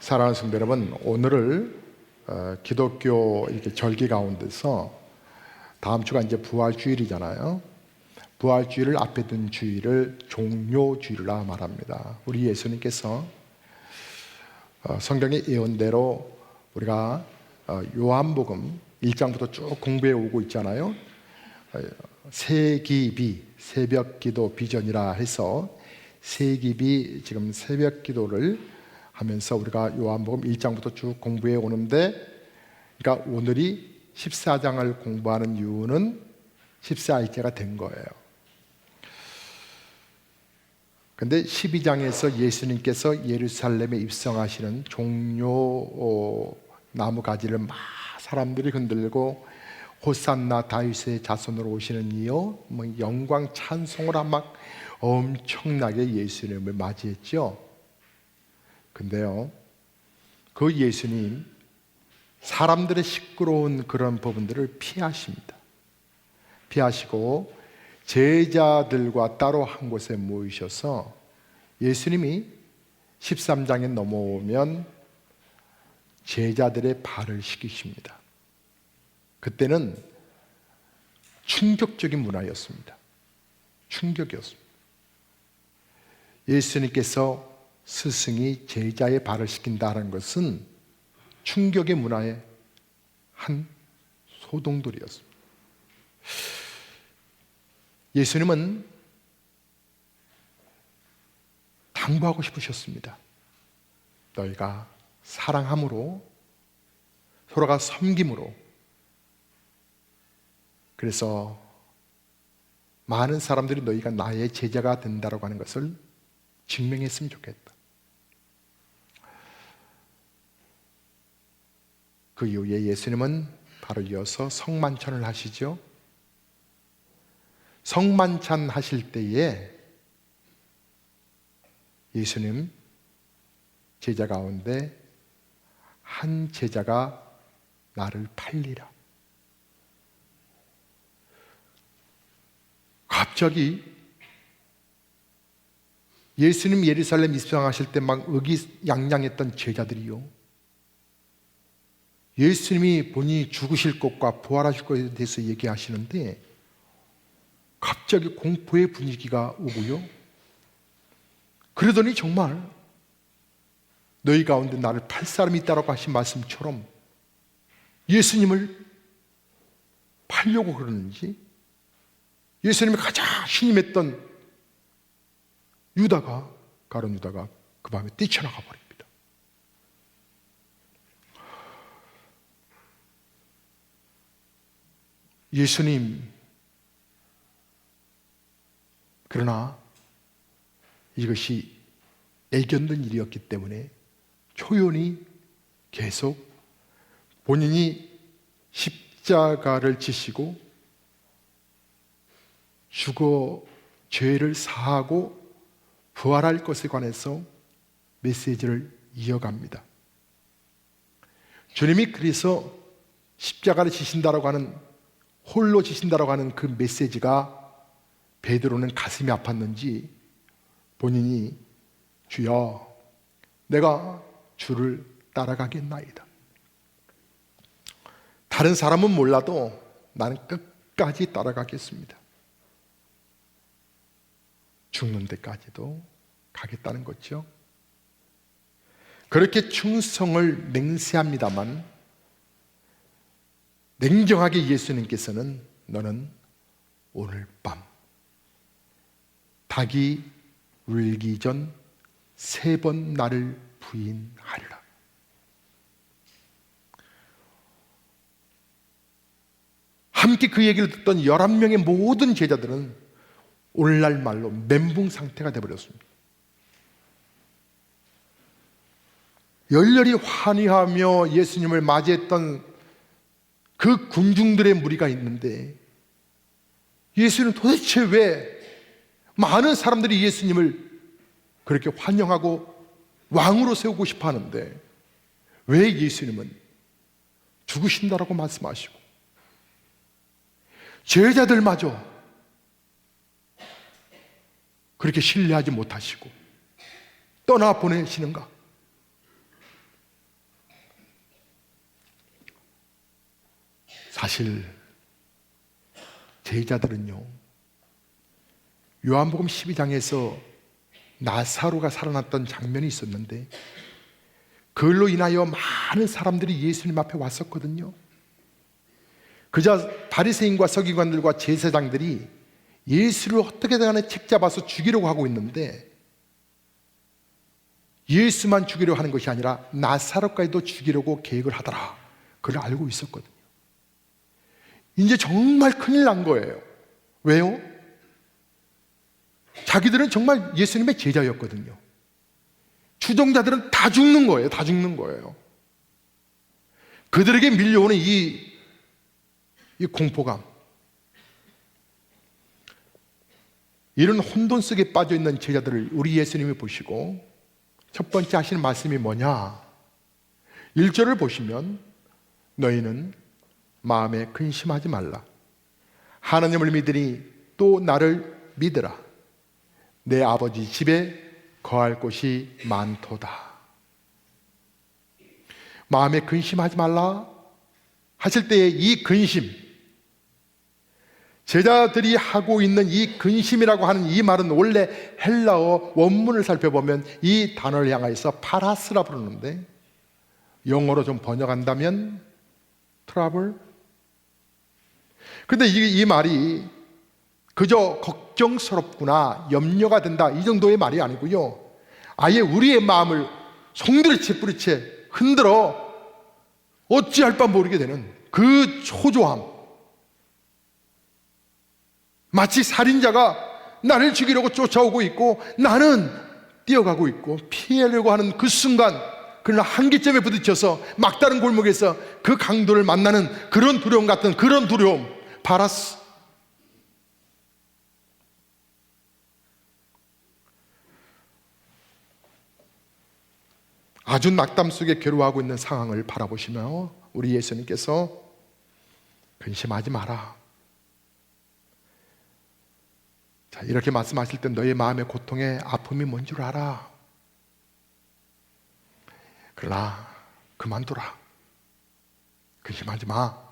사랑하는 성도 여러분, 오늘을 기독교 이렇게 절기 가운데서 다음 주가 이제 부활주일이잖아요. 부활주일을 앞에 둔 주일을 종료주일이라 말합니다. 우리 예수님께서 성경의 예언대로 우리가 요한복음 1장부터 쭉 공부해 오고 있잖아요. 세기비, 새벽기도 비전이라 해서 세기비 지금 새벽기도를 하면서 우리가 요한복음 1장부터 쭉 공부해 오는데, 그러니까 오늘이 14장을 공부하는 이유는 14일째가 된 거예요. 근데 12장에서 예수님께서 예루살렘에 입성하시는 종려 나무가지를 막 사람들이 흔들고 호산나 다윗의 자손으로 오시는 이요, 영광 찬송을 막 엄청나게 예수님을 맞이했죠. 근데요, 그 예수님 사람들의 시끄러운 그런 부분들을 피하십니다. 피하시고 제자들과 따로 한 곳에 모이셔서 예수님이 13장에 넘어오면 제자들의 발을 씻기십니다. 그때는 충격적인 문화였습니다. 충격이었습니다. 예수님께서 스승이 제자의 발을 씻긴다는 것은 충격의 문화의 한 소동돌이었습니다. 예수님은 당부하고 싶으셨습니다. 너희가 사랑함으로, 서로가 섬김으로, 그래서 많은 사람들이 너희가 나의 제자가 된다고 하는 것을 증명했으면 좋겠다. 그 이후에 예수님은 바로 이어서 성만찬을 하시죠. 성만찬 하실 때에 예수님 제자 가운데 한 제자가 나를 팔리라. 갑자기 예수님 예루살렘 입성하실 때 막 의기양양했던 제자들이요, 예수님이 본인이 죽으실 것과 부활하실 것에 대해서 얘기하시는데 갑자기 공포의 분위기가 오고요, 그러더니 정말 너희 가운데 나를 팔 사람이 있다라고 하신 말씀처럼 예수님을 팔려고 그러는지, 예수님이 가장 신임했던 유다가, 가룟 유다가 그 밤에 뛰쳐나가 버립니다. 예수님, 그러나 이것이 애견된 일이었기 때문에 초연히 계속 본인이 십자가를 지시고 죽어 죄를 사하고 부활할 것에 관해서 메시지를 이어갑니다. 주님이 그래서 십자가를 지신다라고 하는, 홀로 지신다라고 하는 그 메시지가 베드로는 가슴이 아팠는지 본인이 주여 내가 주를 따라가겠나이다. 다른 사람은 몰라도 나는 끝까지 따라가겠습니다. 죽는 데까지도 가겠다는 거죠. 그렇게 충성을 맹세합니다만 냉정하게 예수님께서는 너는 오늘 밤 닭이 울기 전 3번 나를 부인하리라. 함께 그 얘기를 듣던 11명의 모든 제자들은 오늘날 말로 멘붕 상태가 되어버렸습니다. 열렬히 환희하며 예수님을 맞이했던 그 군중들의 무리가 있는데, 예수는 도대체 왜 많은 사람들이 예수님을 그렇게 환영하고 왕으로 세우고 싶어 하는데 왜 예수님은 죽으신다라고 말씀하시고 제자들마저 그렇게 신뢰하지 못하시고 떠나보내시는가? 사실 제자들은요, 요한복음 12장에서 나사로가 살아났던 장면이 있었는데 그걸로 인하여 많은 사람들이 예수님 앞에 왔었거든요. 그저 바리새인과 서기관들과 제사장들이 예수를 어떻게든 간에 책잡아서 죽이려고 하고 있는데 예수만 죽이려고 하는 것이 아니라 나사로까지도 죽이려고 계획을 하더라. 그걸 알고 있었거든요. 이제 정말 큰일 난 거예요. 왜요? 자기들은 정말 예수님의 제자였거든요. 추종자들은 다 죽는 거예요. 다 죽는 거예요. 그들에게 밀려오는 이 공포감, 이런 혼돈 속에 빠져있는 제자들을 우리 예수님이 보시고 첫 번째 하시는 말씀이 뭐냐? 1절을 보시면 너희는 마음에 근심하지 말라. 하나님을 믿으니 또 나를 믿으라. 내 아버지 집에 거할 곳이 많도다. 마음에 근심하지 말라 하실 때의 이 근심, 제자들이 하고 있는 이 근심이라고 하는 이 말은 원래 헬라어 원문을 살펴보면 이 단어를 향하여서 파라스라 부르는데 영어로 좀 번역한다면 트러블. 근데 이 말이 그저 걱정스럽구나, 염려가 된다, 이 정도의 말이 아니고요, 아예 우리의 마음을 송두리째 뿌리째 흔들어 어찌할 바 모르게 되는 그 초조함, 마치 살인자가 나를 죽이려고 쫓아오고 있고 나는 뛰어가고 있고 피하려고 하는 그 순간, 그러나 한계점에 부딪혀서 막다른 골목에서 그 강도를 만나는 그런 두려움 같은, 그런 두려움, 파라스. 아주 낙담 속에 괴로워하고 있는 상황을 바라보시며 우리 예수님께서 근심하지 마라. 자, 이렇게 말씀하실 때 너의 마음의 고통의 아픔이 뭔 줄 알아. 그러나 그만둬라. 근심하지 마.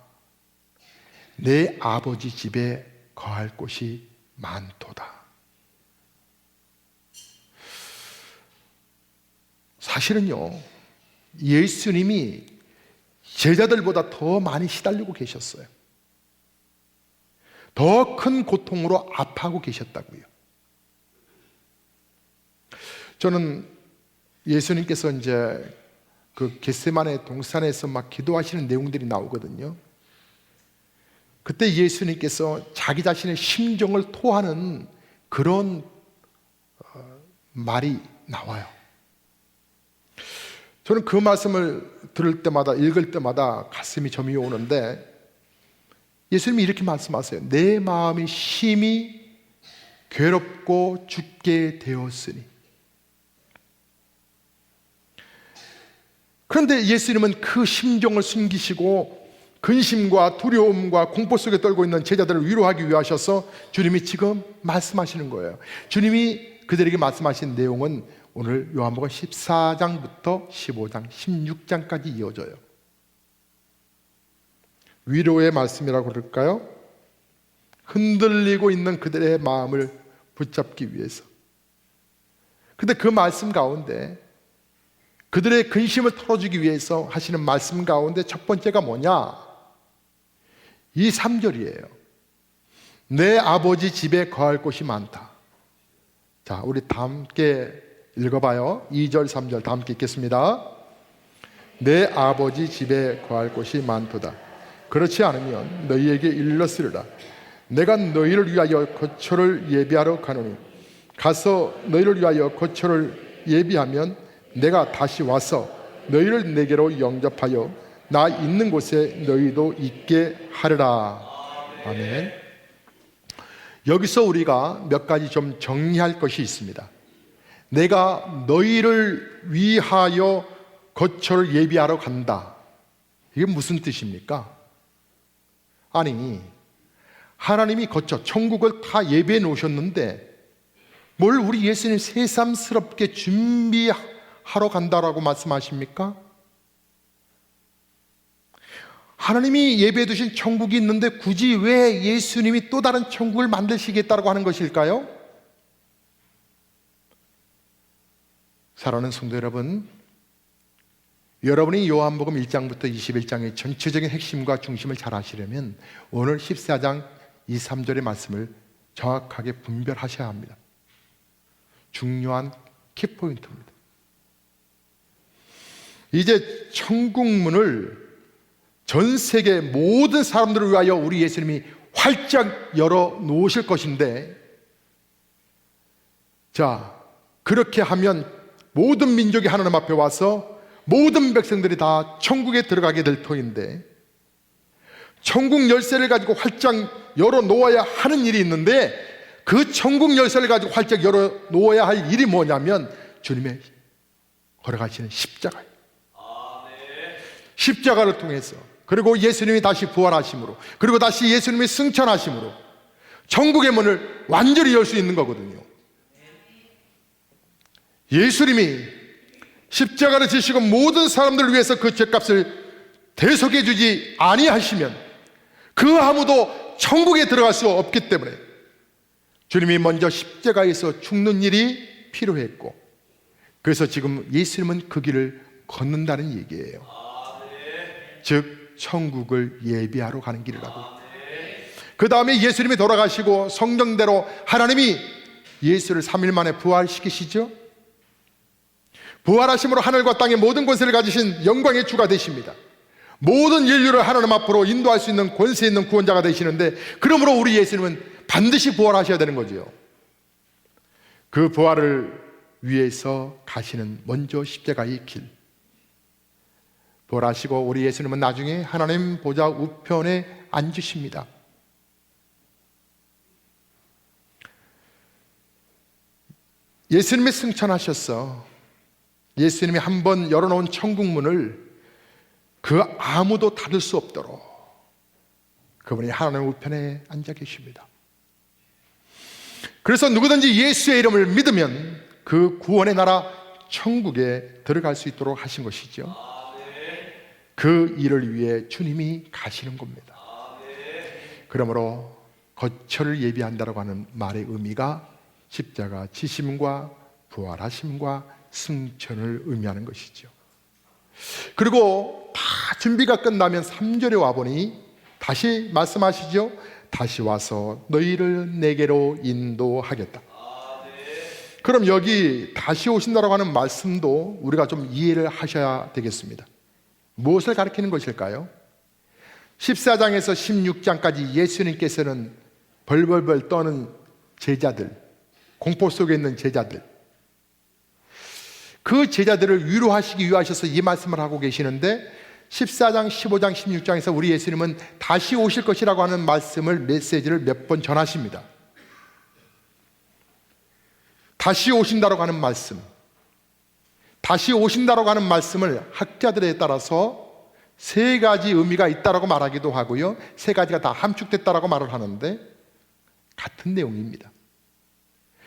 내 아버지 집에 거할 곳이 많도다. 사실은요, 예수님이 제자들보다 더 많이 시달리고 계셨어요. 더 큰 고통으로 아파하고 계셨다고요. 저는 예수님께서 이제 그 겟세마네 동산에서 막 기도하시는 내용들이 나오거든요. 그때 예수님께서 자기 자신의 심정을 토하는 그런 말이 나와요. 저는 그 말씀을 들을 때마다, 읽을 때마다 가슴이 저미 오는데, 예수님이 이렇게 말씀하세요. 내 마음이 심히 괴롭고 죽게 되었으니. 그런데 예수님은 그 심정을 숨기시고 근심과 두려움과 공포 속에 떨고 있는 제자들을 위로하기 위하셔서 주님이 지금 말씀하시는 거예요. 주님이 그들에게 말씀하신 내용은 오늘 요한복음 14장부터 15장, 16장까지 이어져요. 위로의 말씀이라고 그럴까요? 흔들리고 있는 그들의 마음을 붙잡기 위해서. 근데 그 말씀 가운데, 그들의 근심을 털어주기 위해서 하시는 말씀 가운데 첫 번째가 뭐냐? 이 3절이에요. 내 아버지 집에 거할 곳이 많다. 자, 우리 다 함께 읽어봐요. 2절, 3절 다 함께 읽겠습니다. 내 아버지 집에 거할 곳이 많도다. 그렇지 않으면 너희에게 일렀으리라. 내가 너희를 위하여 거처를 예비하러 가노니 가서 너희를 위하여 거처를 예비하면 내가 다시 와서 너희를 내게로 영접하여 나 있는 곳에 너희도 있게 하리라. 아멘. 여기서 우리가 몇 가지 좀 정리할 것이 있습니다. 내가 너희를 위하여 거처를 예비하러 간다. 이게 무슨 뜻입니까? 아니, 하나님이 거처, 천국을 다 예비해 놓으셨는데 뭘 우리 예수님 새삼스럽게 준비하러 간다라고 말씀하십니까? 하나님이 예배해 두신 천국이 있는데 굳이 왜 예수님이 또 다른 천국을 만드시겠다고 하는 것일까요? 사랑하는 성도 여러분, 여러분이 요한복음 1장부터 21장의 전체적인 핵심과 중심을 잘 아시려면 오늘 14장 2, 3절의 말씀을 정확하게 분별하셔야 합니다. 중요한 키포인트입니다. 이제 천국문을 전 세계 모든 사람들을 위하여 우리 예수님이 활짝 열어 놓으실 것인데, 자, 그렇게 하면 모든 민족이 하나님 앞에 와서 모든 백성들이 다 천국에 들어가게 될 터인데, 천국 열쇠를 가지고 활짝 열어 놓아야 하는 일이 있는데, 그 천국 열쇠를 가지고 활짝 열어 놓아야 할 일이 뭐냐면 주님의 걸어가시는 십자가예요. 십자가를 통해서, 그리고 예수님이 다시 부활하심으로, 그리고 다시 예수님이 승천하심으로 천국의 문을 완전히 열 수 있는 거거든요. 예수님이 십자가를 지시고 모든 사람들을 위해서 그 죄값을 대속해 주지 아니하시면 그 아무도 천국에 들어갈 수 없기 때문에 주님이 먼저 십자가에서 죽는 일이 필요했고, 그래서 지금 예수님은 그 길을 걷는다는 얘기예요. 즉 천국을 예비하러 가는 길이라고. 그 다음에 예수님이 돌아가시고 성경대로 하나님이 예수를 3일 만에 부활시키시죠. 부활하심으로 하늘과 땅의 모든 권세를 가지신 영광의 주가 되십니다. 모든 인류를 하나님 앞으로 인도할 수 있는 권세 있는 구원자가 되시는데, 그러므로 우리 예수님은 반드시 부활하셔야 되는 거죠. 그 부활을 위해서 가시는 먼저 십자가의 길, 부활하시고 우리 예수님은 나중에 하나님 보좌 우편에 앉으십니다. 예수님이 승천하셨어. 예수님이 한번 열어놓은 천국문을 그 아무도 닫을 수 없도록 그분이 하나님 우편에 앉아 계십니다. 그래서 누구든지 예수의 이름을 믿으면 그 구원의 나라 천국에 들어갈 수 있도록 하신 것이죠. 그 일을 위해 주님이 가시는 겁니다. 그러므로 거처를 예비한다고 하는 말의 의미가 십자가 지심과 부활하심과 승천을 의미하는 것이죠. 그리고 다 준비가 끝나면 3절에 와보니 다시 말씀하시죠. 다시 와서 너희를 내게로 인도하겠다. 그럼 여기 다시 오신다고 하는 말씀도 우리가 좀 이해를 하셔야 되겠습니다. 무엇을 가리키는 것일까요? 14장에서 16장까지 예수님께서는 벌벌벌 떠는 제자들, 공포 속에 있는 제자들, 그 제자들을 위로하시기 위하셔서 이 말씀을 하고 계시는데, 14장, 15장, 16장에서 우리 예수님은 다시 오실 것이라고 하는 말씀을, 메시지를 몇 번 전하십니다. 다시 오신다고 하는 말씀, 다시 오신다고 하는 말씀을 학자들에 따라서 세 가지 의미가 있다고 말하기도 하고요, 세 가지가 다 함축됐다고 말을 하는데 같은 내용입니다.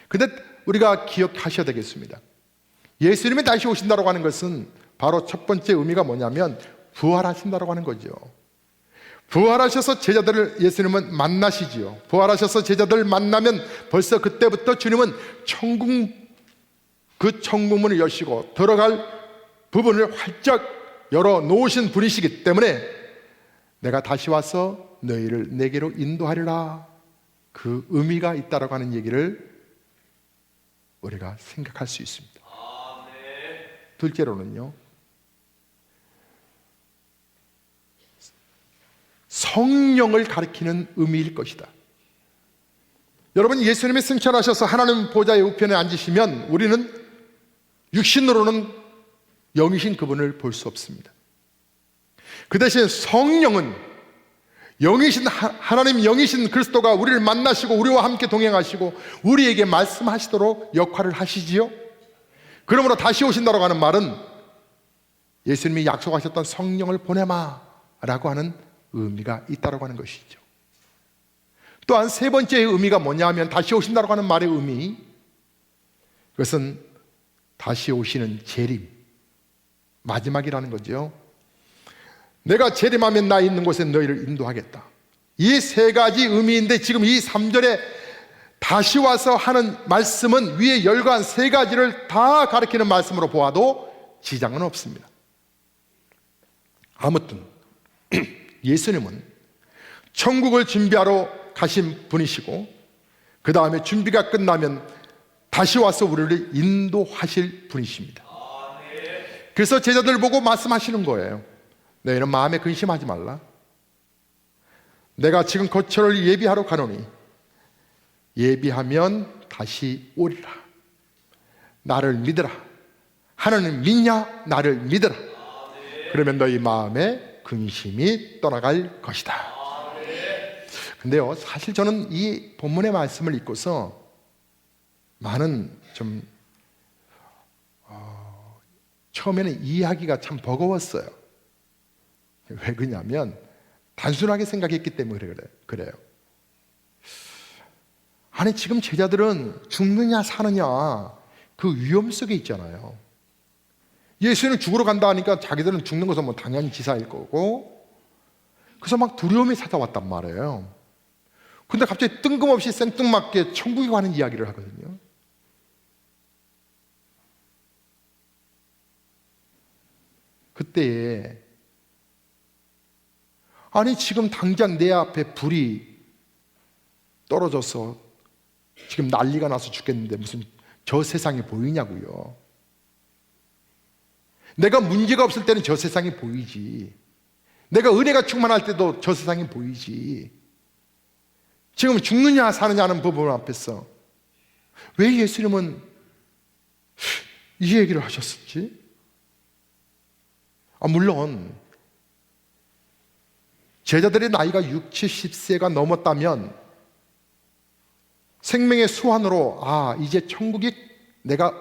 근데 우리가 기억하셔야 되겠습니다. 예수님이 다시 오신다고 하는 것은 바로 첫 번째 의미가 뭐냐면 부활하신다고 하는 거죠. 부활하셔서 제자들을 예수님은 만나시지요. 부활하셔서 제자들을 만나면 벌써 그때부터 주님은 그 천국문을 여시고 들어갈 부분을 활짝 열어 놓으신 분이시기 때문에 내가 다시 와서 너희를 내게로 인도하리라, 그 의미가 있다라고 하는 얘기를 우리가 생각할 수 있습니다. 둘째로는요, 성령을 가리키는 의미일 것이다. 여러분, 예수님이 승천하셔서 하나님 보좌의 우편에 앉으시면 우리는 육신으로는 영이신 그분을 볼 수 없습니다. 그 대신 성령은 영이신 하나님, 영이신 그리스도가 우리를 만나시고 우리와 함께 동행하시고 우리에게 말씀하시도록 역할을 하시지요. 그러므로 다시 오신다고 하는 말은 예수님이 약속하셨던 성령을 보내마 라고 하는 의미가 있다고 하는 것이죠. 또한 세 번째 의미가 뭐냐 하면, 다시 오신다고 하는 말의 의미, 그것은 다시 오시는 재림, 마지막이라는 거죠. 내가 재림하면 나 있는 곳에 너희를 인도하겠다. 이 세 가지 의미인데 지금 이 3절에 다시 와서 하는 말씀은 위에 열거한 세 가지를 다 가리키는 말씀으로 보아도 지장은 없습니다. 아무튼 예수님은 천국을 준비하러 가신 분이시고 그 다음에 준비가 끝나면 다시 와서 우리를 인도하실 분이십니다. 그래서 제자들 보고 말씀하시는 거예요. 너희는 마음에 근심하지 말라. 내가 지금 거처를 예비하러 가노니 예비하면 다시 오리라. 나를 믿으라. 하나님 믿냐? 나를 믿으라. 그러면 너희 마음에 근심이 떠나갈 것이다. 근데요, 사실 저는 이 본문의 말씀을 읽고서 많은 좀 처음에는 이해하기가 참 버거웠어요. 왜 그러냐면 단순하게 생각했기 때문에 그래요. 아니 지금 제자들은 죽느냐 사느냐 그 위험 속에 있잖아요. 예수는 죽으러 간다 하니까 자기들은 죽는 것은 뭐 당연히 지사일 거고, 그래서 막 두려움이 찾아왔단 말이에요. 근데 갑자기 뜬금없이 생뚱맞게 천국에 가는 이야기를 하거든요. 그때에 아니 지금 당장 내 앞에 불이 떨어져서 지금 난리가 나서 죽겠는데 무슨 저 세상이 보이냐고요. 내가 문제가 없을 때는 저 세상이 보이지. 내가 은혜가 충만할 때도 저 세상이 보이지. 지금 죽느냐 사느냐는 부분 앞에서 왜 예수님은 이 얘기를 하셨을지? 물론 제자들의 나이가 60, 70세가 넘었다면 생명의 수완으로 이제 천국이 내가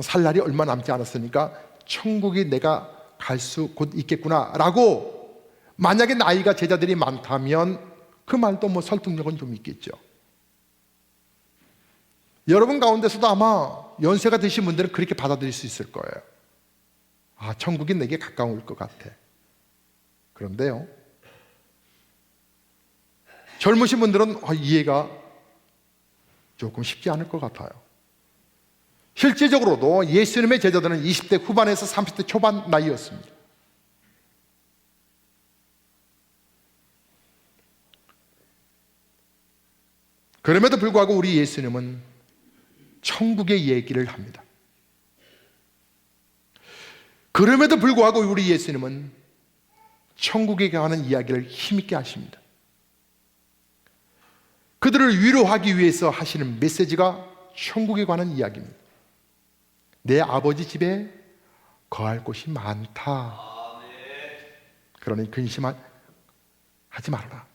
살 날이 얼마 남지 않았으니까 천국이 내가 갈 수 곧 있겠구나 라고 만약에 나이가 제자들이 많다면 그 말도 뭐 설득력은 좀 있겠죠. 여러분 가운데서도 아마 연세가 드신 분들은 그렇게 받아들일 수 있을 거예요. 천국이 내게 가까울 것 같아. 그런데요, 젊으신 분들은 이해가 조금 쉽지 않을 것 같아요. 실제적으로도 예수님의 제자들은 20대 후반에서 30대 초반 나이였습니다. 그럼에도 불구하고 우리 예수님은 천국의 얘기를 합니다. 그럼에도 불구하고 우리 예수님은 천국에 관한 이야기를 힘있게 하십니다. 그들을 위로하기 위해서 하시는 메시지가 천국에 관한 이야기입니다. 내 아버지 집에 거할 곳이 많다. 그러니 근심하지 말아라.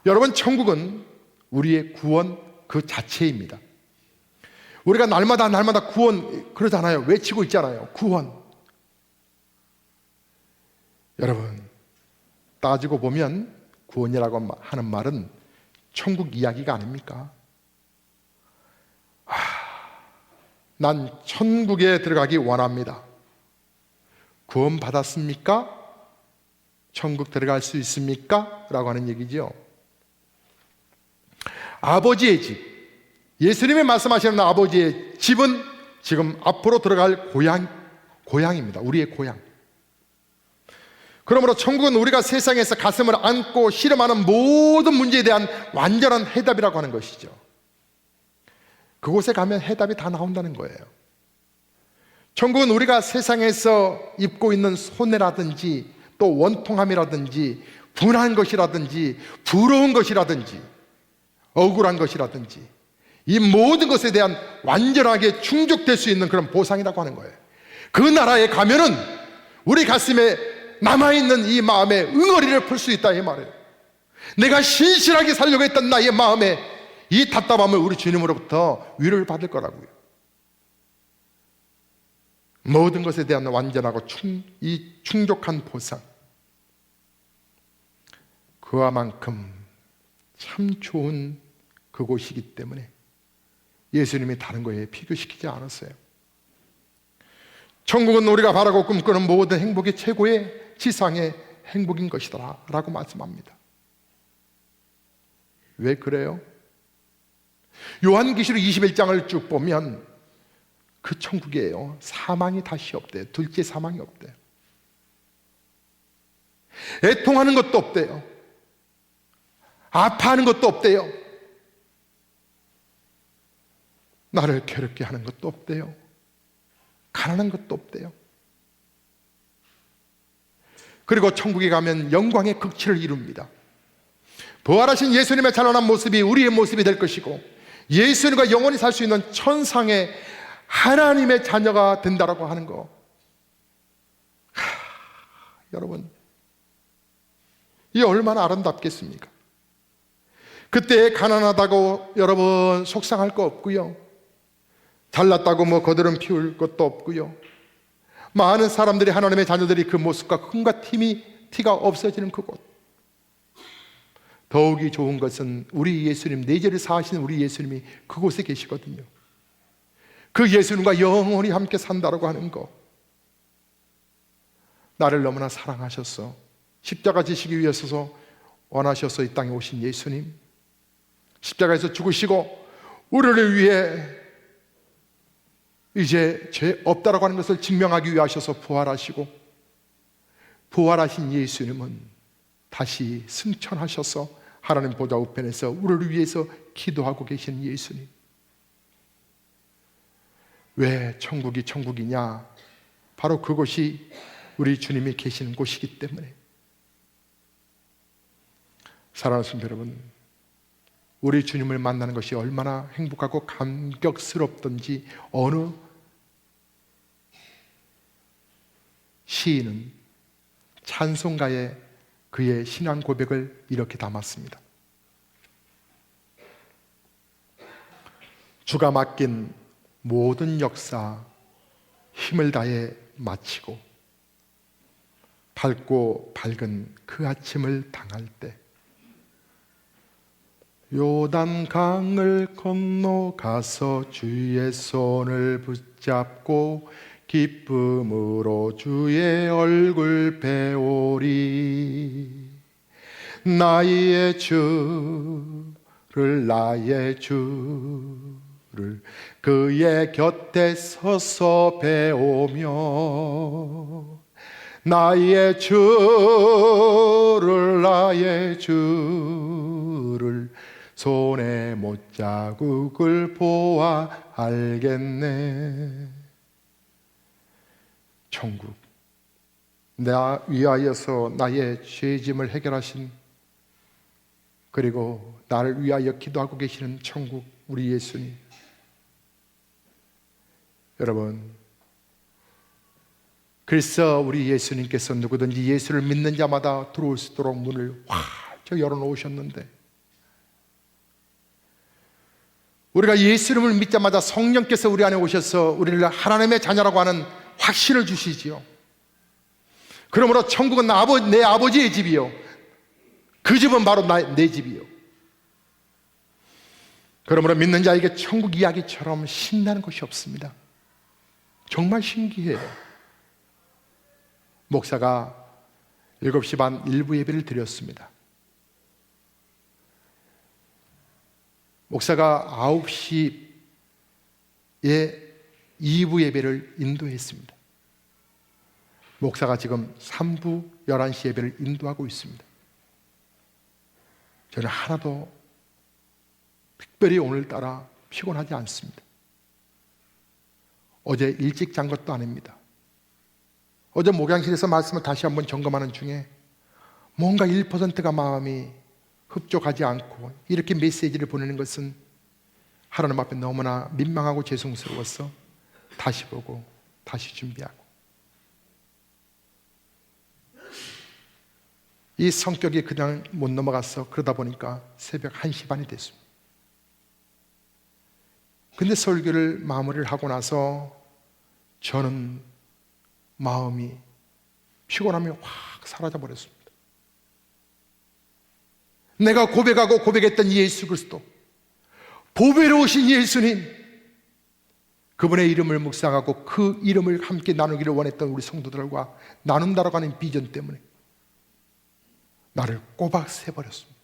여러분, 천국은 우리의 구원 그 자체입니다. 우리가 날마다 구원 그러잖아요. 외치고 있잖아요. 구원. 여러분, 따지고 보면 구원이라고 하는 말은 천국 이야기가 아닙니까? 난 천국에 들어가기 원합니다. 구원 받았습니까? 천국 들어갈 수 있습니까? 라고 하는 얘기죠. 아버지의 집, 예수님이 말씀하시는 아버지의 집은 지금 앞으로 들어갈 고향입니다. 우리의 고향. 그러므로 천국은 우리가 세상에서 가슴을 안고 씨름하는 모든 문제에 대한 완전한 해답이라고 하는 것이죠. 그곳에 가면 해답이 다 나온다는 거예요. 천국은 우리가 세상에서 입고 있는 손해라든지 또 원통함이라든지 분한 것이라든지 부러운 것이라든지 억울한 것이라든지 이 모든 것에 대한 완전하게 충족될 수 있는 그런 보상이라고 하는 거예요. 그 나라에 가면은 우리 가슴에 남아있는 이 마음에 응어리를 풀 수 있다 이 말이에요. 내가 신실하게 살려고 했던 나의 마음에 이 답답함을 우리 주님으로부터 위로를 받을 거라고요. 모든 것에 대한 완전하고 충족한 보상, 그와만큼 참 좋은 그곳이기 때문에 예수님이 다른 거에 비교시키지 않았어요. 천국은 우리가 바라고 꿈꾸는 모든 행복의 최고의 지상의 행복인 것이다 라고 말씀합니다. 왜 그래요? 요한계시록 21장을 쭉 보면 그 천국이에요. 사망이 다시 없대요. 둘째 사망이 없대요. 애통하는 것도 없대요. 아파하는 것도 없대요. 나를 괴롭게 하는 것도 없대요. 가난한 것도 없대요. 그리고 천국에 가면 영광의 극치를 이룹니다. 부활하신 예수님의 찬란한 모습이 우리의 모습이 될 것이고, 예수님과 영원히 살 수 있는 천상의 하나님의 자녀가 된다라고 하는 거. 여러분, 이 얼마나 아름답겠습니까? 그때 가난하다고 여러분 속상할 거 없고요, 잘났다고 뭐 거드름 피울 것도 없고요, 많은 사람들이, 하나님의 자녀들이 그 모습과 흥과 티가 없어지는 그곳. 더욱이 좋은 것은 우리 예수님, 내 죄를 사하시는 우리 예수님이 그곳에 계시거든요. 그 예수님과 영원히 함께 산다라고 하는 거. 나를 너무나 사랑하셔서 십자가 지시기 위해서 원하셔서 이 땅에 오신 예수님, 십자가에서 죽으시고 우리를 위해 이제 죄 없다라고 하는 것을 증명하기 위해 하셔서 부활하시고, 부활하신 예수님은 다시 승천하셔서 하나님 보좌 우편에서 우리를 위해서 기도하고 계시는 예수님. 왜 천국이 천국이냐? 바로 그곳이 우리 주님이 계시는 곳이기 때문에. 사랑하는 성도 여러분, 우리 주님을 만나는 것이 얼마나 행복하고 감격스럽던지 어느 시인은 찬송가에 그의 신앙 고백을 이렇게 담았습니다. 주가 맡긴 모든 역사 힘을 다해 마치고 밝고 밝은 그 아침을 당할 때, 요단강을 건너가서 주의 손을 붙잡고 기쁨으로 주의 얼굴 배우리. 나의 주를, 나의 주를 그의 곁에 서서 배우며, 나의 주를, 나의 주를 손에 못자국을 보아 알겠네. 천국, 나 위하여서 나의 죄짐을 해결하신, 그리고 나를 위하여 기도하고 계시는 천국, 우리 예수님. 여러분, 그래서 우리 예수님께서 누구든지 예수를 믿는 자마다 들어올 수 있도록 문을 활짝 열어놓으셨는데, 우리가 예수님을 믿자마자 성령께서 우리 안에 오셔서 우리를 하나님의 자녀라고 하는 확신을 주시지요. 그러므로 천국은 내 아버지의 집이요, 그 집은 바로 내 집이요. 그러므로 믿는 자에게 천국 이야기처럼 신나는 것이 없습니다. 정말 신기해요. 목사가 7시 반 일부 예배를 드렸습니다. 목사가 9시에 2부 예배를 인도했습니다. 목사가 지금 3부 11시 예배를 인도하고 있습니다. 저는 하나도 특별히 오늘따라 피곤하지 않습니다. 어제 일찍 잔 것도 아닙니다. 어제 목양실에서 말씀을 다시 한번 점검하는 중에 뭔가 1%가 마음이 흡족하지 않고 이렇게 메시지를 보내는 것은 하나님 앞에 너무나 민망하고 죄송스러워서 다시 보고 다시 준비하고, 이 성격이 그냥 못 넘어가서 그러다 보니까 새벽 1시 반이 됐습니다. 근데 설교를 마무리를 하고 나서 저는 마음이, 피곤함이 확 사라져 버렸습니다. 내가 고백하고 고백했던 예수 그리스도, 보배로우신 예수님, 그분의 이름을 묵상하고 그 이름을 함께 나누기를 원했던 우리 성도들과 나눈다라고 하는 비전 때문에 나를 꼬박 세버렸습니다.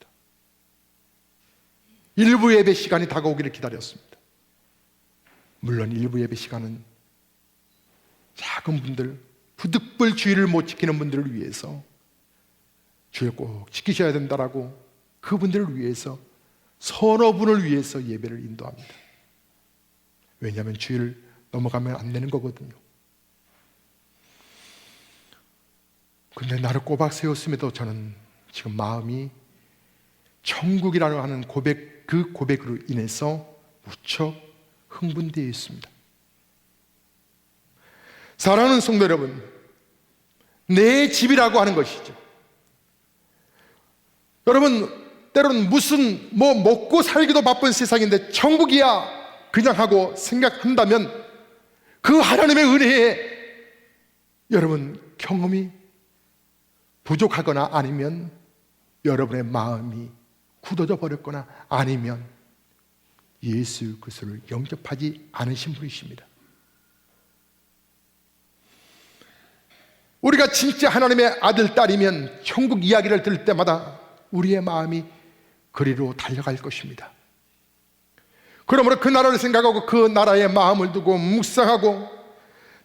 일부 예배 시간이 다가오기를 기다렸습니다. 물론 일부 예배 시간은 작은 분들, 부득불 주의를 못 지키는 분들을 위해서 주일 꼭 지키셔야 된다라고 그분들을 위해서 서너 분을 위해서 예배를 인도합니다. 왜냐하면 주의를 넘어가면 안 되는 거거든요. 근데 나를 꼬박 세웠음에도 저는 지금 마음이 천국이라고 하는 고백, 그 고백으로 인해서 무척 흥분되어 있습니다. 사랑하는 성도 여러분, 내 집이라고 하는 것이죠. 여러분, 때로는 무슨 먹고 살기도 바쁜 세상인데 천국이야 그냥 하고 생각한다면 그 하나님의 은혜에 여러분 경험이 부족하거나 아니면 여러분의 마음이 굳어져 버렸거나 아니면 예수 그리스도를 영접하지 않으신 분이십니다. 우리가 진짜 하나님의 아들, 딸이면 천국 이야기를 들을 때마다 우리의 마음이 그리로 달려갈 것입니다. 그러므로 그 나라를 생각하고 그 나라에 마음을 두고 묵상하고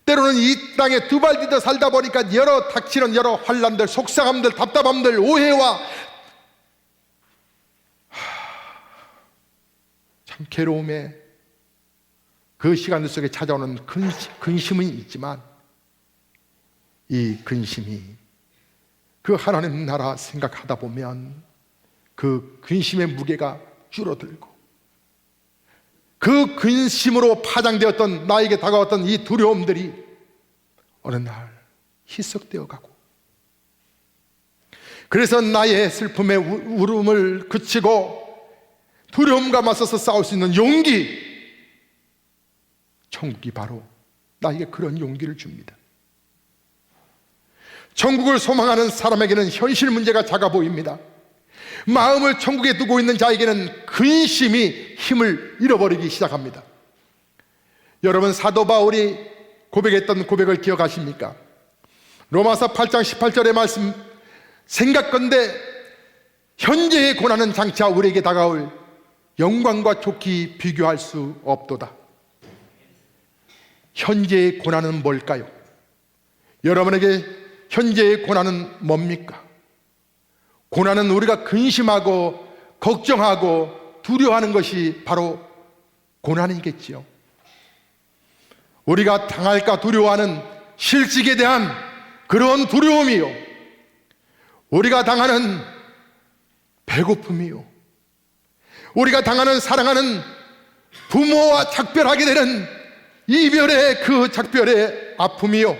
때로는 이 땅에 두 발 디뎌 살다 보니까 닥치는 여러 환난들, 속상함들, 답답함들, 오해와 참 괴로움에 그 시간들 속에 찾아오는 근심은 있지만 이 근심이 그 하나님 나라 생각하다 보면 그 근심의 무게가 줄어들고 그 근심으로 파장되었던 나에게 다가왔던 이 두려움들이 어느 날 희석되어 가고 그래서 나의 슬픔의 울음을 그치고 두려움과 맞서서 싸울 수 있는 용기, 천국이 바로 나에게 그런 용기를 줍니다. 천국을 소망하는 사람에게는 현실 문제가 작아 보입니다. 마음을 천국에 두고 있는 자에게는 근심이 힘을 잃어버리기 시작합니다. 여러분, 사도 바울이 고백했던 고백을 기억하십니까? 로마서 8장 18절의 말씀, 생각건대 현재의 고난은 장차 우리에게 다가올 영광과 좋게 비교할 수 없도다. 현재의 고난은 뭘까요? 여러분에게 현재의 고난은 뭡니까? 고난은 우리가 근심하고 걱정하고 두려워하는 것이 바로 고난이겠지요. 우리가 당할까 두려워하는 실직에 대한 그런 두려움이요, 우리가 당하는 배고픔이요, 우리가 당하는 사랑하는 부모와 작별하게 되는 이별의 그 작별의 아픔이요,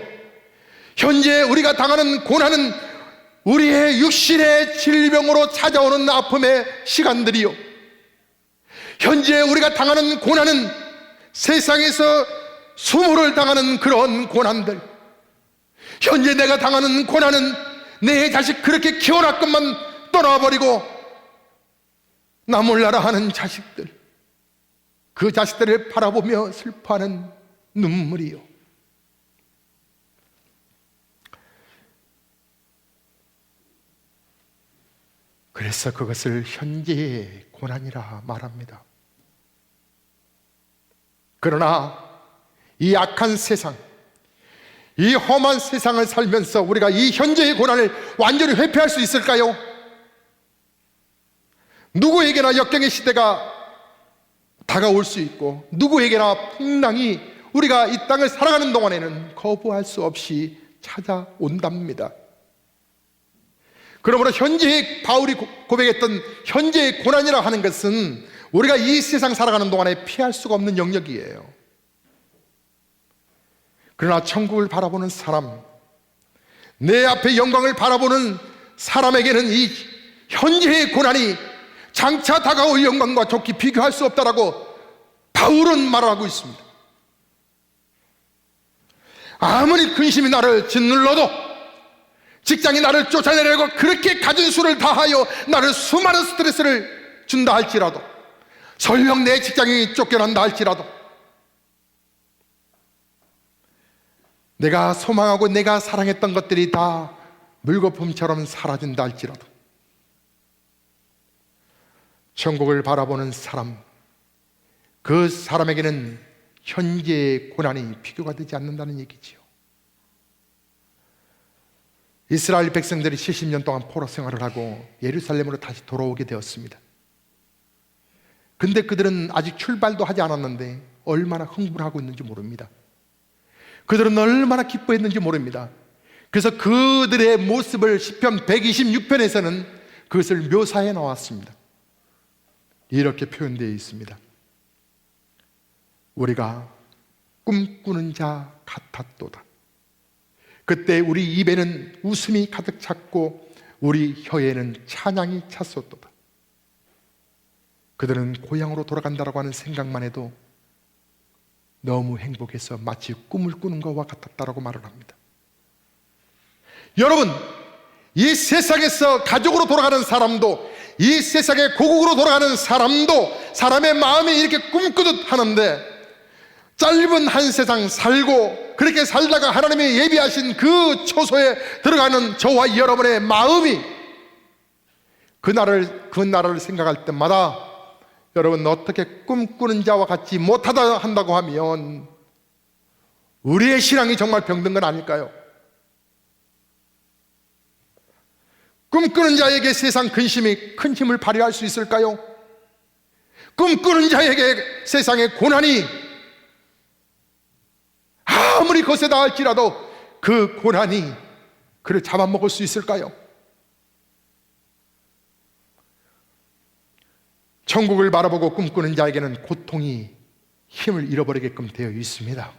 현재 우리가 당하는 고난은 우리의 육신의 질병으로 찾아오는 아픔의 시간들이요, 현재 우리가 당하는 고난은 세상에서 수모를 당하는 그런 고난들, 현재 내가 당하는 고난은 내 자식 그렇게 키워놨건만 떠나버리고 나 몰라라 하는 자식들, 그 자식들을 바라보며 슬퍼하는 눈물이요. 그래서 그것을 현재의 고난이라 말합니다. 그러나 이 악한 세상, 이 험한 세상을 살면서 우리가 이 현재의 고난을 완전히 회피할 수 있을까요? 누구에게나 역경의 시대가 다가올 수 있고 누구에게나 풍랑이 우리가 이 땅을 살아가는 동안에는 거부할 수 없이 찾아온답니다. 그러므로 현재의 바울이 고백했던 현재의 고난이라 하는 것은 우리가 이 세상 살아가는 동안에 피할 수가 없는 영역이에요. 그러나 천국을 바라보는 사람, 내 앞에 영광을 바라보는 사람에게는 이 현재의 고난이 장차 다가올 영광과 좋게 비교할 수 없다라고 바울은 말하고 있습니다. 아무리 근심이 나를 짓눌러도, 직장이 나를 쫓아내려고 그렇게 가진 수를 다하여 나를 수많은 스트레스를 준다 할지라도, 설령 내 직장이 쫓겨난다 할지라도, 내가 소망하고 내가 사랑했던 것들이 다 물거품처럼 사라진다 할지라도 천국을 바라보는 사람, 그 사람에게는 현재의 고난이 비교가 되지 않는다는 얘기지요. 이스라엘 백성들이 70년 동안 포로 생활을 하고 예루살렘으로 다시 돌아오게 되었습니다. 근데 그들은 아직 출발도 하지 않았는데 얼마나 흥분하고 있는지 모릅니다. 그들은 얼마나 기뻐했는지 모릅니다. 그래서 그들의 모습을 시편 126편에서는 그것을 묘사해 나왔습니다. 이렇게 표현되어 있습니다. 우리가 꿈꾸는 자 같았도다. 그때 우리 입에는 웃음이 가득 찼고 우리 혀에는 찬양이 찼었도다. 그들은 고향으로 돌아간다라고 하는 생각만 해도 너무 행복해서 마치 꿈을 꾸는 것과 같았다라고 말을 합니다. 여러분, 이 세상에서 가족으로 돌아가는 사람도, 이 세상에 고국으로 돌아가는 사람도 사람의 마음이 이렇게 꿈꾸듯 하는데, 짧은 한 세상 살고 그렇게 살다가 하나님이 예비하신 그 초소에 들어가는 저와 여러분의 마음이 그 나라를 생각할 때마다 여러분, 어떻게 꿈꾸는 자와 같지 못하다 한다고 하면 우리의 신앙이 정말 병든 건 아닐까요? 꿈꾸는 자에게 세상 근심이 큰 힘을 발휘할 수 있을까요? 꿈꾸는 자에게 세상의 고난이 아무리 거세다 할지라도 그 고난이 그를 잡아먹을 수 있을까요? 천국을 바라보고 꿈꾸는 자에게는 고통이 힘을 잃어버리게끔 되어 있습니다.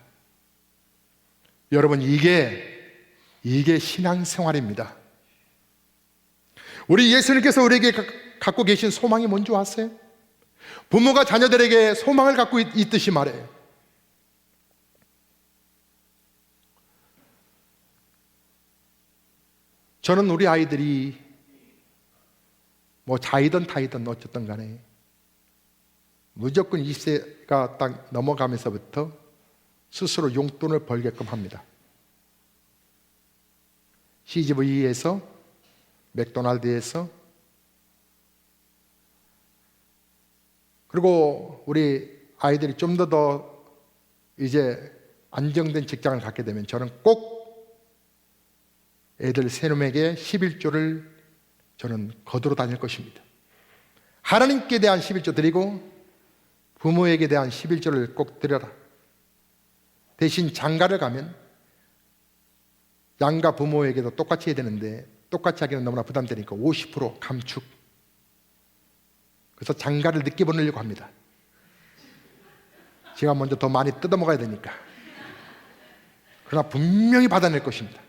여러분, 이게 신앙생활입니다. 우리 예수님께서 우리에게 갖고 계신 소망이 뭔지 아세요? 부모가 자녀들에게 소망을 갖고 있듯이 말해요. 저는 우리 아이들이 뭐 자이든 타이든 어쨌든 간에 무조건 20세가 딱 넘어가면서부터 스스로 용돈을 벌게끔 합니다. CGV에서, 맥도날드에서, 그리고 우리 아이들이 좀 더 이제 안정된 직장을 갖게 되면 저는 꼭 애들 세놈에게 11조를 저는 거두러 다닐 것입니다. 하나님께 대한 11조 드리고 부모에게 대한 11조를 꼭 드려라. 대신 장가를 가면 양가 부모에게도 똑같이 해야 되는데 똑같이 하기는 너무나 부담되니까 50% 감축. 그래서 장가를 늦게 보내려고 합니다. 제가 먼저 더 많이 뜯어먹어야 되니까. 그러나 분명히 받아낼 것입니다.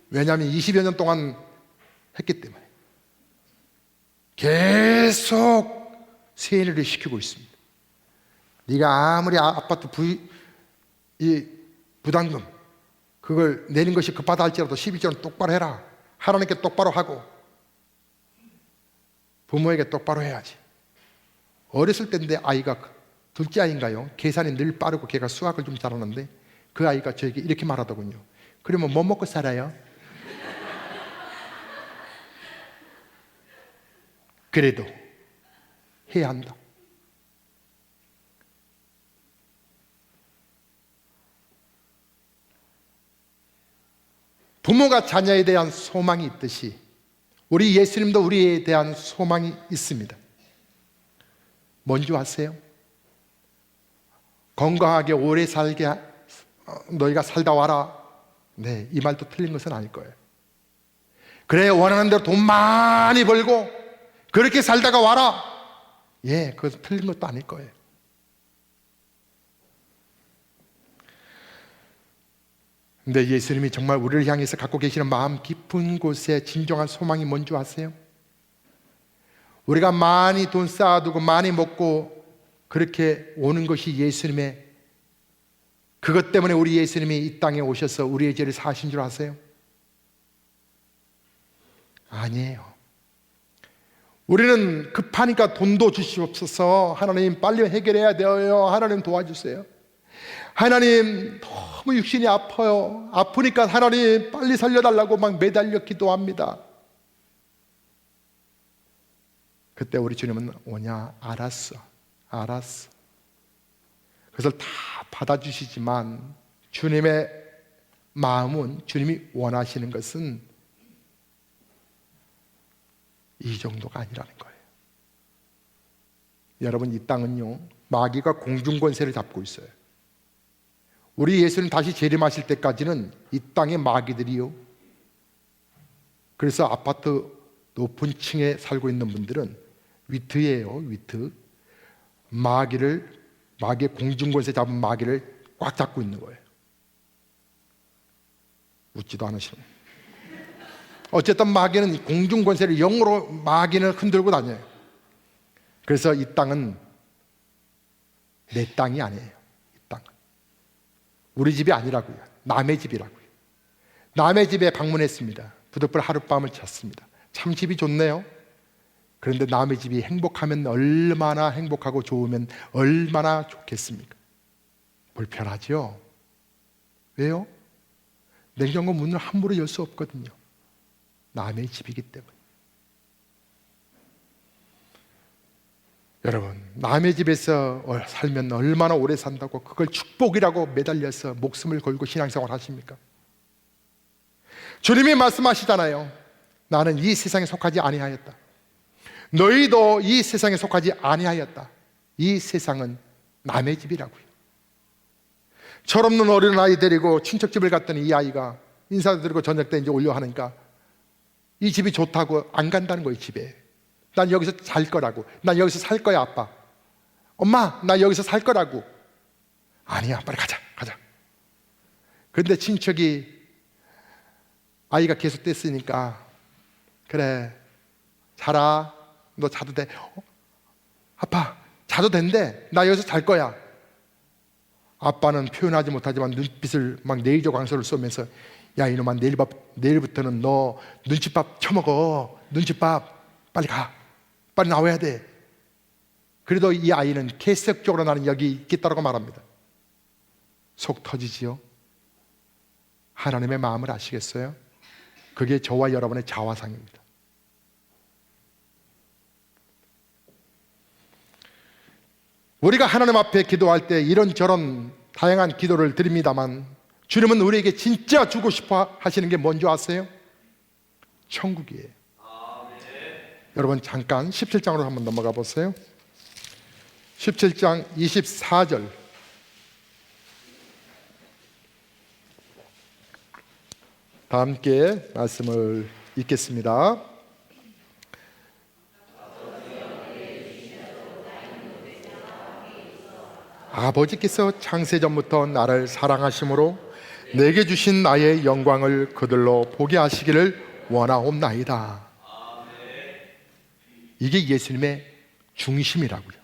왜냐하면 20여 년 동안 했기 때문에 계속 세뇌를 시키고 있습니다. 네가 아무리 아파트 부담금 그걸 내는 것이 급하다 할지라도 12조는 똑바로 해라. 하나님께 똑바로 하고 부모에게 똑바로 해야지. 어렸을 때인데 아이가 둘째 아이인가요? 계산이 늘 빠르고 걔가 수학을 좀 잘하는데 그 아이가 저에게 이렇게 말하더군요. 그러면 뭐 먹고 살아요? 그래도 해야 한다. 부모가 자녀에 대한 소망이 있듯이 우리 예수님도 우리에 대한 소망이 있습니다. 뭔지 아세요? 건강하게 오래 살게 너희가 살다 와라. 네, 이 말도 틀린 것은 아닐 거예요. 그래, 원하는 대로 돈 많이 벌고 그렇게 살다가 와라. 예, 그것은 틀린 것도 아닐 거예요. 근데 예수님이 정말 우리를 향해서 갖고 계시는 마음 깊은 곳에 진정한 소망이 뭔지 아세요? 우리가 많이 돈 쌓아두고 많이 먹고 그렇게 오는 것이 예수님의, 그것 때문에 우리 예수님이 이 땅에 오셔서 우리의 죄를 사하신 줄 아세요? 아니에요. 우리는 급하니까 돈도 주시옵소서, 하나님 빨리 해결해야 돼요, 하나님 도와주세요. 하나님 너무 육신이 아파요. 아프니까 하나님 빨리 살려달라고 막 매달려 기도합니다. 그때 우리 주님은 오냐? 알았어. 그것을 다 받아주시지만 주님의 마음은, 주님이 원하시는 것은 이 정도가 아니라는 거예요. 여러분, 이 땅은요, 마귀가 공중권세를 잡고 있어요. 우리 예수님 다시 재림하실 때까지는 이 땅의 마귀들이요, 그래서 아파트 높은 층에 살고 있는 분들은 위트예요. 위트. 마귀의 공중권세 잡은 마귀를 꽉 잡고 있는 거예요. 웃지도 않으시는. 어쨌든 마귀는 공중권세를, 영으로 마귀는 흔들고 다녀요. 그래서 이 땅은 내 땅이 아니에요. 이 땅은 우리 집이 아니라고요. 남의 집이라고요. 남의 집에 방문했습니다. 부득불 하룻밤을 잤습니다. 참 집이 좋네요. 그런데 남의 집이 행복하면 얼마나 행복하고 좋으면 얼마나 좋겠습니까? 불편하죠? 왜요? 냉장고 문을 함부로 열 수 없거든요. 남의 집이기 때문에. 여러분, 남의 집에서 살면 얼마나 오래 산다고 그걸 축복이라고 매달려서 목숨을 걸고 신앙생활 하십니까? 주님이 말씀하시잖아요. 나는 이 세상에 속하지 아니하였다. 너희도 이 세상에 속하지 아니하였다. 이 세상은 남의 집이라고요. 철없는 어린아이 데리고 친척집을 갔더니 이 아이가 인사드리고 저녁 때 이제 올려 하니까 이 집이 좋다고 안 간다는 거예요. 집에 난 여기서 잘 거라고. 난 여기서 살 거야. 아빠, 엄마, 나 여기서 살 거라고. 아니야, 빨리 가자. 그런데 친척이 아이가 계속 뗐으니까 그래, 자라, 너 자도 돼. 아빠, 자도 된대. 나 여기서 잘 거야. 아빠는 표현하지 못하지만 눈빛을 막 레이저 광선을 쏘면서, 야 이놈아, 내일부터는 너 눈칫밥 처먹어. 눈칫밥. 빨리 가. 빨리 나와야 돼. 그래도 이 아이는 계속적으로 나는 여기 있겠다고 말합니다. 속 터지지요? 하나님의 마음을 아시겠어요? 그게 저와 여러분의 자화상입니다. 우리가 하나님 앞에 기도할 때 이런저런 다양한 기도를 드립니다만 주님은 우리에게 진짜 주고 싶어 하시는 게 뭔지 아세요? 천국이에요. 여러분 잠깐 17장으로 한번 넘어가 보세요. 17장 24절. 다 함께 말씀을 읽겠습니다. 아버지께서 창세전부터 나를 사랑하심으로 내게 주신 나의 영광을 그들로 보게 하시기를 원하옵나이다. 이게 예수님의 중심이라고요.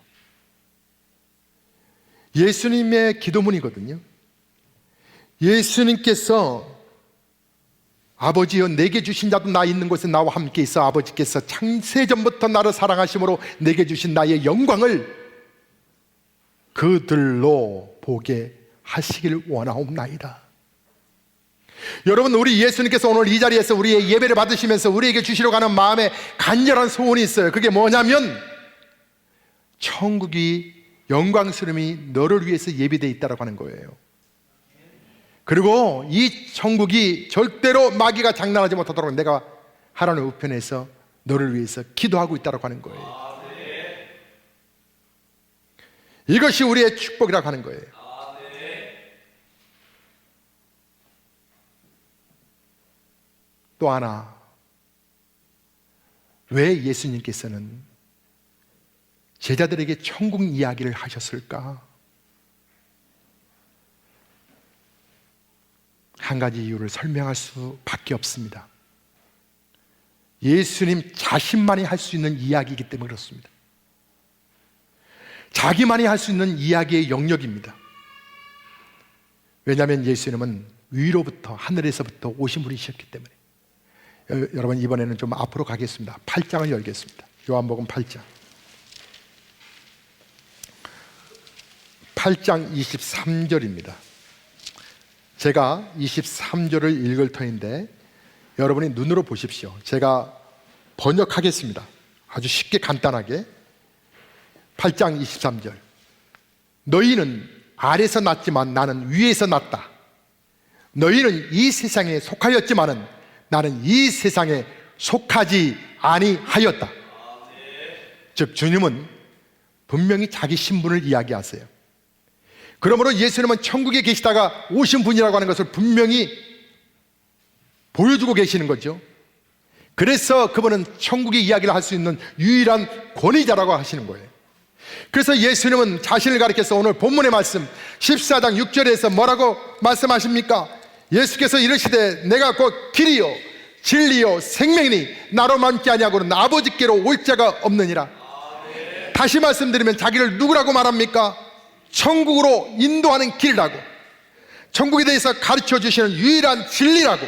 예수님의 기도문이거든요. 예수님께서 아버지여 내게 주신 자도 나 있는 곳에 나와 함께 있어 아버지께서 창세전부터 나를 사랑하심으로 내게 주신 나의 영광을 그들로 보게 하시길 원하옵나이다. 여러분, 우리 예수님께서 오늘 이 자리에서 우리의 예배를 받으시면서 우리에게 주시려고 하는 마음에 간절한 소원이 있어요. 그게 뭐냐면 천국이 영광스러움이 너를 위해서 예비되어 있다고 하는 거예요. 그리고 이 천국이 절대로 마귀가 장난하지 못하도록 내가 하나님 우편에서 너를 위해서 기도하고 있다고 하는 거예요. 이것이 우리의 축복이라고 하는 거예요. 또 하나, 왜 예수님께서는 제자들에게 천국 이야기를 하셨을까? 한 가지 이유를 설명할 수밖에 없습니다. 예수님 자신만이 할 수 있는 이야기이기 때문에 그렇습니다. 자기만이 할 수 있는 이야기의 영역입니다. 왜냐하면 예수님은 위로부터, 하늘에서부터 오신 분이셨기 때문에. 여러분 이번에는 좀 앞으로 가겠습니다. 8장을 열겠습니다. 요한복음 8장. 8장 23절입니다. 제가 23절을 읽을 터인데 여러분이 눈으로 보십시오. 제가 번역하겠습니다. 아주 쉽게 간단하게. 8장 23절. 너희는 아래서 났지만 나는 위에서 났다. 너희는 이 세상에 속하였지만은 나는 이 세상에 속하지 아니하였다. 즉 주님은 분명히 자기 신분을 이야기하세요. 그러므로 예수님은 천국에 계시다가 오신 분이라고 하는 것을 분명히 보여주고 계시는 거죠. 그래서 그분은 천국의 이야기를 할 수 있는 유일한 권위자라고 하시는 거예요. 그래서 예수님은 자신을 가리켜서 오늘 본문의 말씀 14장 6절에서 뭐라고 말씀하십니까? 예수께서 이르시되 내가 곧 길이요 진리요 생명이니 나로 말지 아니하고는 아버지께로 올 자가 없느니라. 다시 말씀드리면 자기를 누구라고 말합니까? 천국으로 인도하는 길이라고, 천국에 대해서 가르쳐 주시는 유일한 진리라고,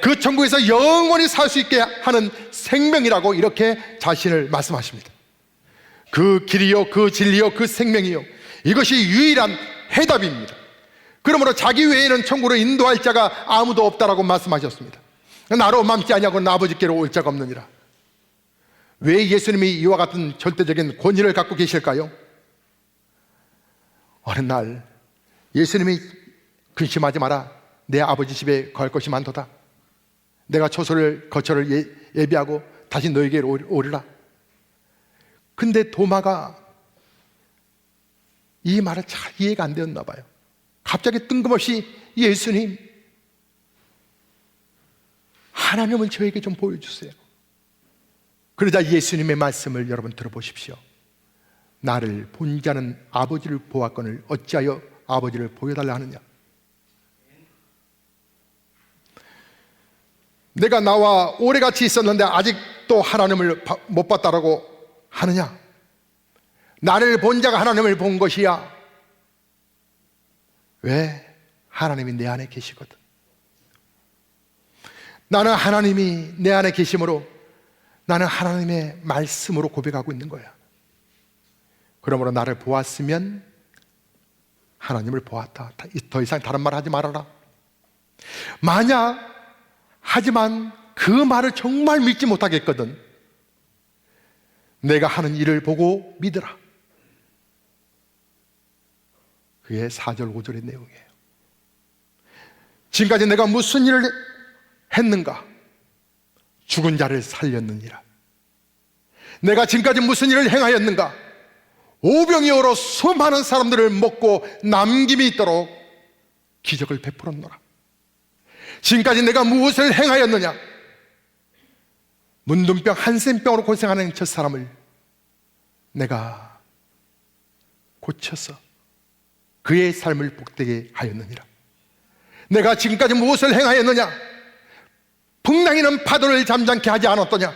그 천국에서 영원히 살 수 있게 하는 생명이라고 이렇게 자신을 말씀하십니다. 그 길이요 그 진리요 그 생명이요, 이것이 유일한 해답입니다. 그러므로 자기 외에는 천국으로 인도할 자가 아무도 없다라고 말씀하셨습니다. 나로 맘지 아니하고는 아버지께로 올 자가 없느니라. 왜 예수님이 이와 같은 절대적인 권위를 갖고 계실까요? 어느 날 예수님이 근심하지 마라, 내 아버지 집에 갈 것이 많도다. 내가 거처를 예비하고 다시 너에게로 오리라. 근데 도마가 이 말을 잘 이해가 안 되었나 봐요. 갑자기 뜬금없이 예수님, 하나님을 저에게 좀 보여주세요. 그러자 예수님의 말씀을 여러분 들어보십시오. 나를 본 자는 아버지를 보았거늘 어찌하여 아버지를 보여달라 하느냐. 내가 나와 오래같이 있었는데 아직도 하나님을 못 봤다라고 하느냐? 나를 본 자가 하나님을 본 것이야. 왜? 하나님이 내 안에 계시거든. 나는 하나님이 내 안에 계심으로 나는 하나님의 말씀으로 고백하고 있는 거야. 그러므로 나를 보았으면 하나님을 보았다. 더 이상 다른 말 하지 말아라. 하지만 그 말을 정말 믿지 못하겠거든. 내가 하는 일을 보고 믿으라. 그게 4절 5절의 내용이에요. 지금까지 내가 무슨 일을 했는가? 죽은 자를 살렸느니라. 내가 지금까지 무슨 일을 행하였는가? 오병이어로 수많은 사람들을 먹고 남김이 있도록 기적을 베풀었노라. 지금까지 내가 무엇을 행하였느냐? 문둥병 한센병으로 고생하는 저 사람을 내가 고쳐서 그의 삶을 복되게 하였느니라. 내가 지금까지 무엇을 행하였느냐? 풍랑이는 파도를 잠잠케 하지 않았더냐?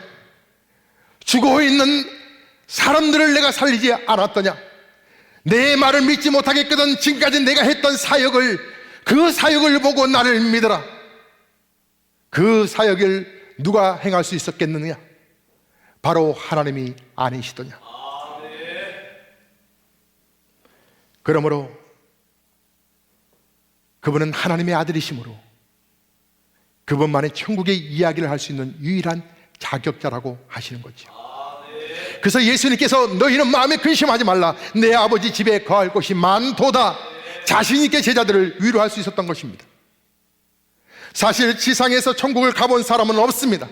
죽어있는 사람들을 내가 살리지 않았더냐? 내 말을 믿지 못하겠거든 지금까지 내가 했던 사역을, 그 사역을 보고 나를 믿어라. 그 사역을 누가 행할 수 있었겠느냐? 바로 하나님이 아니시더냐? 그러므로 그분은 하나님의 아들이시므로 그분만의 천국의 이야기를 할 수 있는 유일한 자격자라고 하시는 거죠. 그래서 예수님께서 너희는 마음에 근심하지 말라, 내 아버지 집에 거할 곳이 많도다, 자신 있게 제자들을 위로할 수 있었던 것입니다. 사실 지상에서 천국을 가본 사람은 없습니다.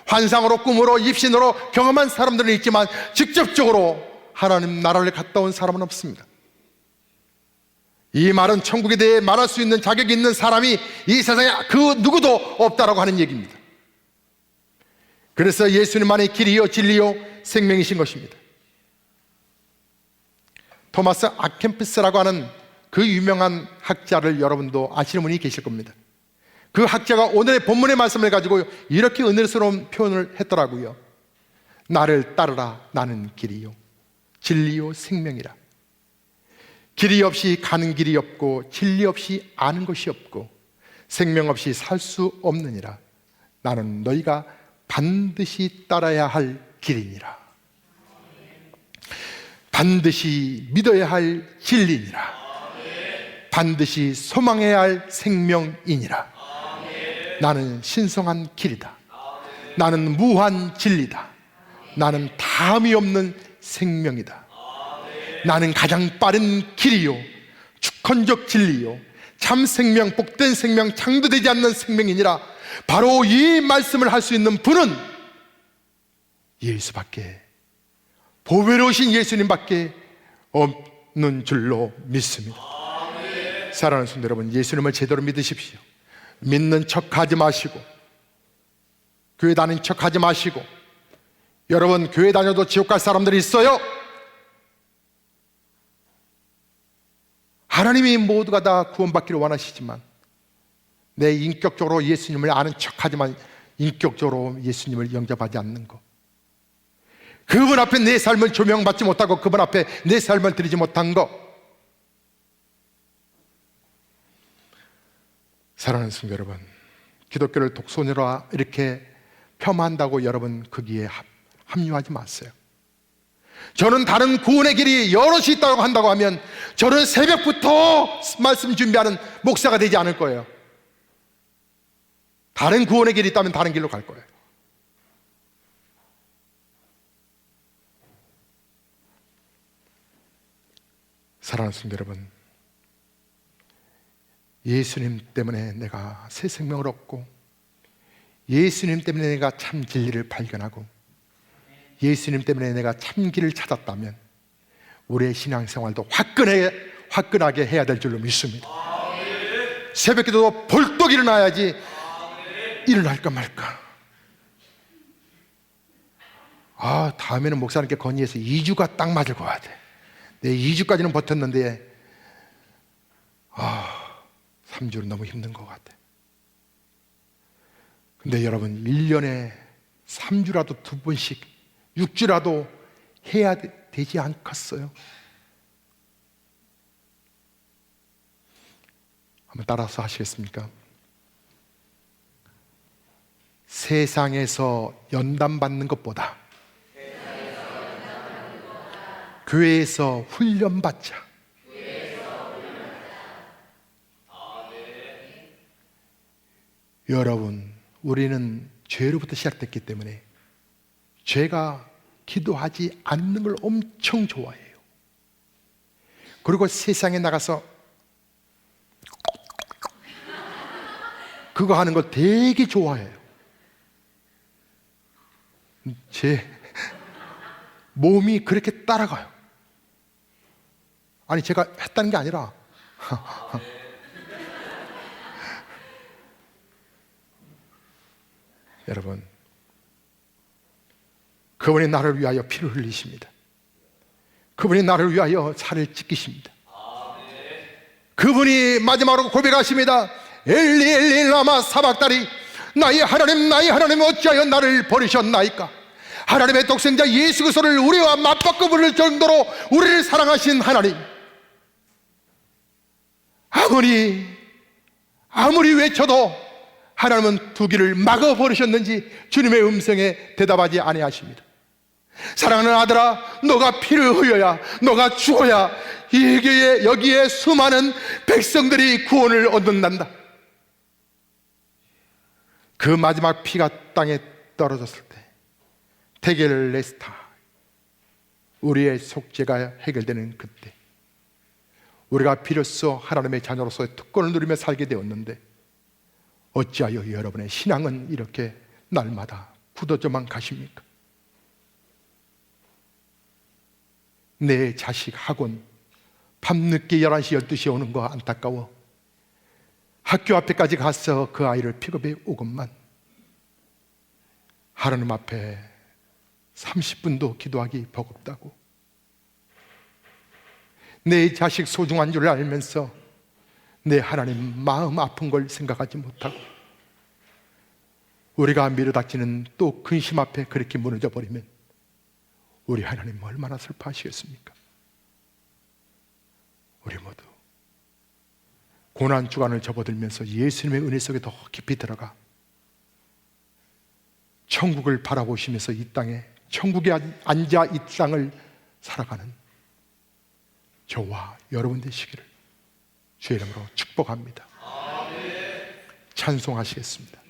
환상으로, 꿈으로, 입신으로 경험한 사람들은 있지만 직접적으로 하나님 나라를 갔다 온 사람은 없습니다. 이 말은 천국에 대해 말할 수 있는 자격이 있는 사람이 이 세상에 그 누구도 없다라고 하는 얘기입니다. 그래서 예수님만의 길이요 진리요 생명이신 것입니다. 토마스 아켐푸스라고 하는 그 유명한 학자를 여러분도 아시는 분이 계실 겁니다. 그 학자가 오늘의 본문의 말씀을 가지고 이렇게 은혜스러운 표현을 했더라고요. 나를 따르라, 나는 길이요 진리요 생명이라. 길이 없이 가는 길이 없고 진리 없이 아는 것이 없고 생명 없이 살 수 없느니라. 나는 너희가 반드시 따라야 할 길이니라. 반드시 믿어야 할 진리니라. 반드시 소망해야 할 생명이니라. 나는 신성한 길이다. 나는 무한 진리다. 나는 다함이 없는 생명이다. 나는 가장 빠른 길이요 주권적 진리요 참 생명, 복된 생명, 창조되지 않는 생명이니라. 바로 이 말씀을 할 수 있는 분은 예수밖에, 보배로우신 예수님밖에 없는 줄로 믿습니다. 사랑하는 성도 여러분, 예수님을 제대로 믿으십시오. 믿는 척하지 마시고, 교회 다니는 척하지 마시고. 여러분, 교회 다녀도 지옥 갈 사람들이 있어요. 하나님이 모두가 다 구원받기를 원하시지만 내 인격적으로 예수님을 아는 척하지만 인격적으로 예수님을 영접하지 않는 것, 그분 앞에 내 삶을 조명받지 못하고 그분 앞에 내 삶을 드리지 못한 것. 사랑하는 성도 여러분, 기독교를 독선으로 이렇게 폄하한다고 여러분 거기에 합류하지 마세요. 저는 다른 구원의 길이 여럿이 있다고 한다고 하면 저는 새벽부터 말씀 준비하는 목사가 되지 않을 거예요. 다른 구원의 길이 있다면 다른 길로 갈 거예요. 사랑하는 성도 여러분, 예수님 때문에 내가 새 생명을 얻고, 예수님 때문에 내가 참 진리를 발견하고, 예수님 때문에 내가 참 길을 찾았다면 우리의 신앙생활도 화끈하게 해야 될 줄로 믿습니다. 새벽기도도 벌떡 일어나야지 일어날까 말까. 다음에는 목사님께 건의해서 2주가 딱 맞을 것 같아. 내 2주까지는 버텼는데 3주는 너무 힘든 것 같아. 근데 여러분, 1년에 3주라도 2번씩 6주라도 해야 되지 않겠어요? 한번 따라서 하시겠습니까? 세상에서 연단받는 것보다 교회에서 훈련받자. 여러분, 우리는 죄로부터 시작됐기 때문에 죄가 기도하지 않는 걸 엄청 좋아해요. 그리고 세상에 나가서 그거 하는 거 되게 좋아해요. 제 몸이 그렇게 따라가요. 아니, 제가 했다는 게 아니라 여러분, 그분이 나를 위하여 피를 흘리십니다. 그분이 나를 위하여 살을 찢기십니다. 그분이 마지막으로 고백하십니다. 엘리 엘리 라마 사박다리, 나의 하나님 어찌하여 나를 버리셨나이까. 하나님의 독생자 예수 그리스도를 우리와 맞바꿔 부를 정도로 우리를 사랑하신 하나님, 아무리 외쳐도 하나님은 두 귀를 막아버리셨는지 주님의 음성에 대답하지 아니하십니다. 사랑하는 아들아, 너가 피를 흘려야, 너가 죽어야 여기에 수많은 백성들이 구원을 얻는단다. 그 마지막 피가 땅에 떨어졌을 때 테겔레스타, 우리의 속죄가 해결되는 그때 우리가 비로소 하나님의 자녀로서의 특권을 누리며 살게 되었는데, 어찌하여 여러분의 신앙은 이렇게 날마다 굳어져만 가십니까? 내 자식 학원 밤늦게 11시 12시에 오는 거 안타까워. 학교 앞에까지 가서 그 아이를 픽업해 오건만 하나님 앞에 30분도 기도하기 버겁다고. 내 자식 소중한 줄 알면서 내 하나님 마음 아픈 걸 생각하지 못하고, 우리가 미루닥치는 또 근심 앞에 그렇게 무너져 버리면 우리 하나님 얼마나 슬퍼하시겠습니까? 우리 모두 고난 주간을 접어들면서 예수님의 은혜 속에 더 깊이 들어가 천국을 바라보시면서 이 땅에, 천국에 앉아 이 땅을 살아가는 저와 여러분 되시기를 주의 이름으로 축복합니다. 찬송하시겠습니다.